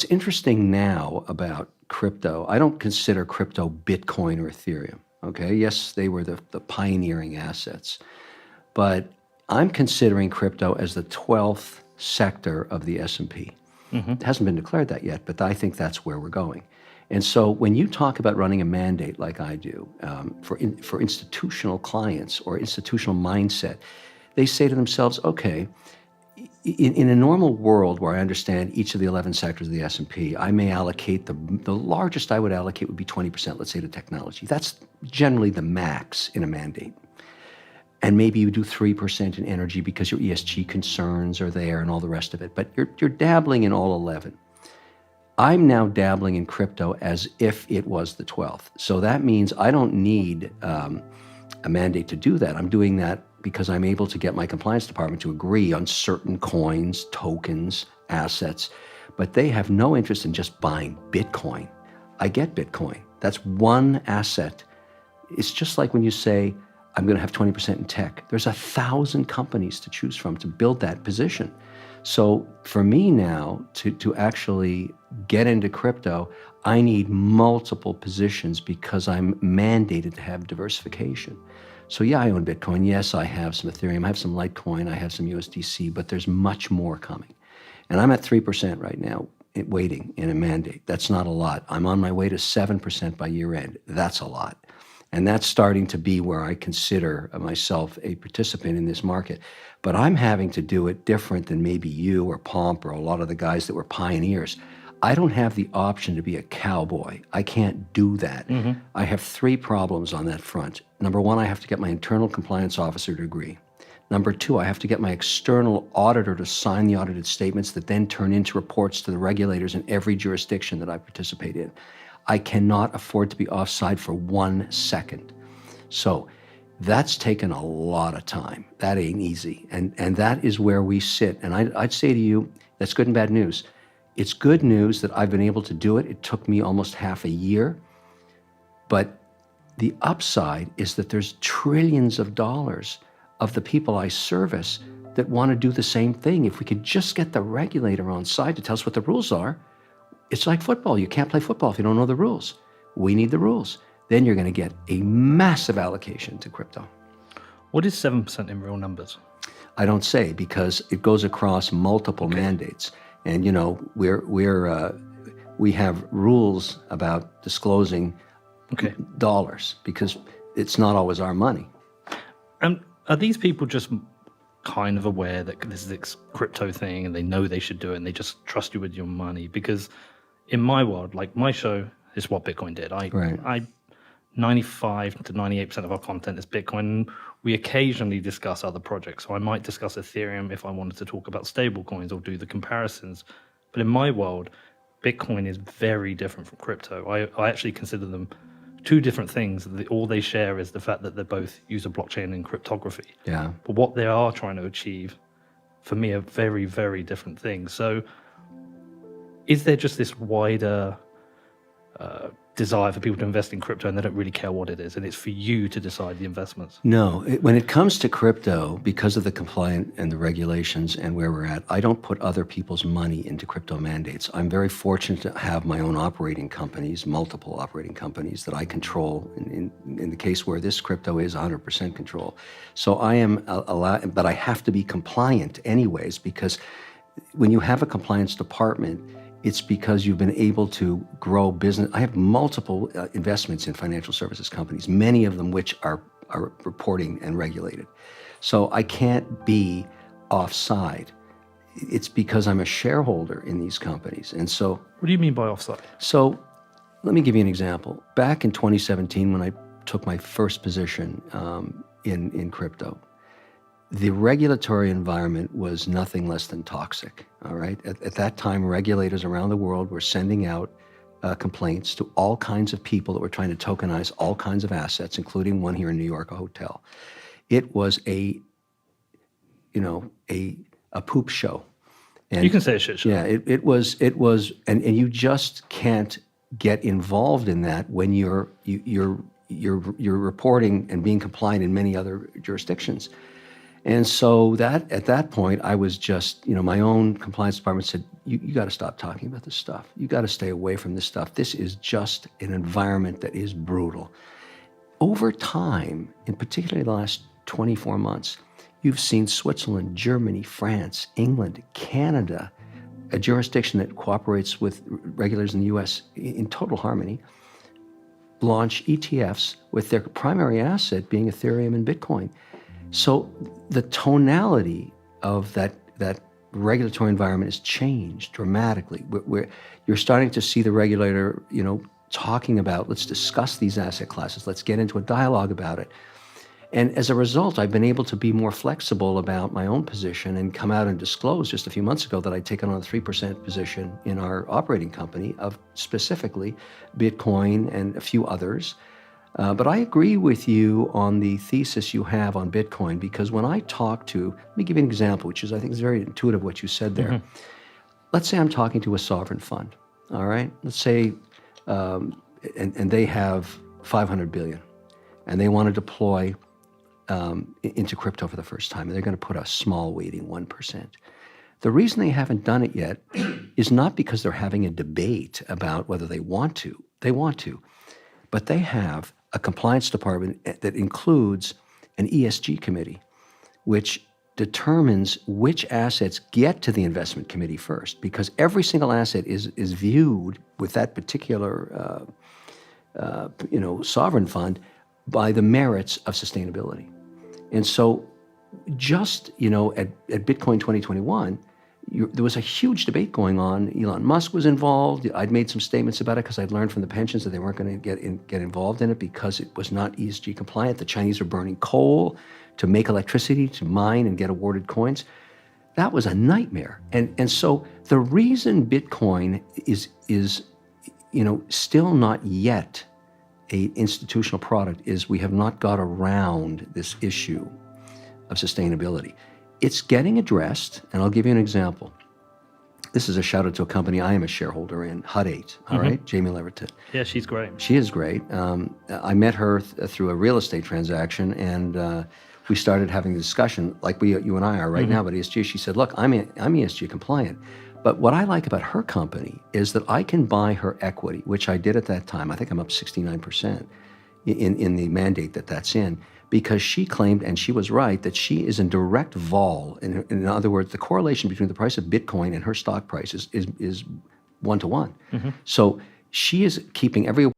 It's interesting now about crypto. I don't consider crypto Bitcoin or Ethereum. Okay. Yes, they were the pioneering assets, but I'm considering crypto as the 12th sector of the S&P. It hasn't been declared that yet, but I think that's where we're going. And so when you talk about running a mandate like I do for institutional clients or institutional mindset, they say to themselves, okay, in a normal world where I understand each of the 11 sectors of the S&P, I may allocate the largest I would allocate would be 20%, let's say, to technology. That's generally the max in a mandate. And maybe you do 3% in energy because your ESG concerns are there and all the rest of it. But you're dabbling in all 11. I'm now dabbling in crypto as if it was the 12th. So that means I don't need a mandate to do that. I'm doing that because I'm able to get my compliance department to agree on certain coins, tokens, assets, but they have no interest in just buying Bitcoin. I get Bitcoin. That's one asset. It's just like when you say, I'm going to have 20% in tech. There's 1,000 companies to choose from to build that position. So for me now to actually get into crypto, I need multiple positions because I'm mandated to have diversification. So yeah, I own Bitcoin. Yes, I have some Ethereum. I have some Litecoin. I have some USDC, but there's much more coming. And I'm at 3% right now, waiting in a mandate. That's not a lot. I'm on my way to 7% by year end. That's a lot. And that's starting to be where I consider myself a participant in this market. But I'm having to do it different than maybe you or Pomp or a lot of the guys that were pioneers. I don't have the option to be a cowboy. I can't do that. I have three problems on that front. Number one, I have to get my internal compliance officer to agree. Number two, I have to get my external auditor to sign the audited statements that then turn into reports to the regulators in every jurisdiction that I participate in. I cannot afford to be offside for 1 second. So that's taken a lot of time. That ain't easy. And that is where we sit. And I'd say to you, that's good and bad news. It's good news that I've been able to do it. It took me almost half a year. But the upside is that there's trillions of dollars of the people I service that want to do the same thing. If we could just get the regulator on side to tell us what the rules are, it's like football. You can't play football if you don't know the rules. We need the rules. Then you're going to get a massive allocation to crypto. What is 7% in real numbers? I don't say because it goes across multiple mandates. And, you know, we have rules about disclosing dollars because it's not always our money. And are these people just kind of aware that this is this crypto thing and they know they should do it and they just trust you with your money? Because in my world, like my show is what Bitcoin did. I 95 to 98% of our content is Bitcoin. We occasionally discuss other projects. So I might discuss Ethereum if I wanted to talk about stable coins or do the comparisons. But in my world, Bitcoin is very different from crypto. I actually consider them two different things. All they share is the fact that they both use a blockchain and cryptography. Yeah. But what they are trying to achieve, for me, are very, very different things. So is there just this wider desire for people to invest in crypto and they don't really care what it is, and it's for you to decide the investments? No, when it comes to crypto, because of the compliant and the regulations and where we're at, I don't put other people's money into crypto mandates. I'm very fortunate to have my own operating companies, multiple operating companies that I control in the case where this crypto is 100% control. So I am allowed, but I have to be compliant anyways, because when you have a compliance department, it's because you've been able to grow business. I have multiple investments in financial services companies, many of them which are reporting and regulated. So I can't be offside. It's because I'm a shareholder in these companies. And so... What do you mean by offside? So let me give you an example. Back in 2017, when I took my first position in crypto, the regulatory environment was nothing less than toxic, all right? At that time, regulators around the world were sending out complaints to all kinds of people that were trying to tokenize all kinds of assets, including one here in New York, a hotel. It was a poop show. And you can say a shit show. Yeah, it was, and you just can't get involved in that when you're reporting and being compliant in many other jurisdictions. And so that at that point, I was just, my own compliance department said, you got to stop talking about this stuff. You got to stay away from this stuff. This is just an environment that is brutal. Over time, in particularly the last 24 months, you've seen Switzerland, Germany, France, England, Canada, a jurisdiction that cooperates with regulators in the US in total harmony, launch ETFs with their primary asset being Ethereum and Bitcoin. So the tonality of that regulatory environment has changed dramatically. You're starting to see the regulator, talking about, let's discuss these asset classes, let's get into a dialogue about it. And as a result, I've been able to be more flexible about my own position and come out and disclose just a few months ago that I'd taken on a 3% position in our operating company of specifically Bitcoin and a few others. But I agree with you on the thesis you have on Bitcoin, because when I talk to, let me give you an example, which is, I think is very intuitive what you said there. Mm-hmm. Let's say I'm talking to a sovereign fund, all right? Let's say, and they have 500 billion, and they want to deploy into crypto for the first time, and they're going to put a small weighting, 1%. The reason they haven't done it yet is not because they're having a debate about whether they want to. They want to, but they have a compliance department that includes an ESG committee, which determines which assets get to the investment committee first, because every single asset is viewed with that particular sovereign fund by the merits of sustainability. And so just, at Bitcoin 2021, there was a huge debate going on. Elon Musk was involved. I'd made some statements about it because I'd learned from the pensions that they weren't going to get involved in it because it was not ESG compliant. The Chinese were burning coal to make electricity, to mine and get awarded coins. That was a nightmare. And so the reason Bitcoin is still not yet an institutional product is we have not got around this issue of sustainability. It's getting addressed, and I'll give you an example. This is a shout out to a company I am a shareholder in, Hut 8, all right? Jamie Leverton. Yeah, she's great. She is great. I met her through a real estate transaction, and we started having a discussion like you and I are right now about ESG. She said, look, I'm ESG compliant. But what I like about her company is that I can buy her equity, which I did at that time. I think I'm up 69% in the mandate that's in, because she claimed, and she was right, that she is in direct vol. In other words, the correlation between the price of Bitcoin and her stock price is 1-to-1. So she is keeping every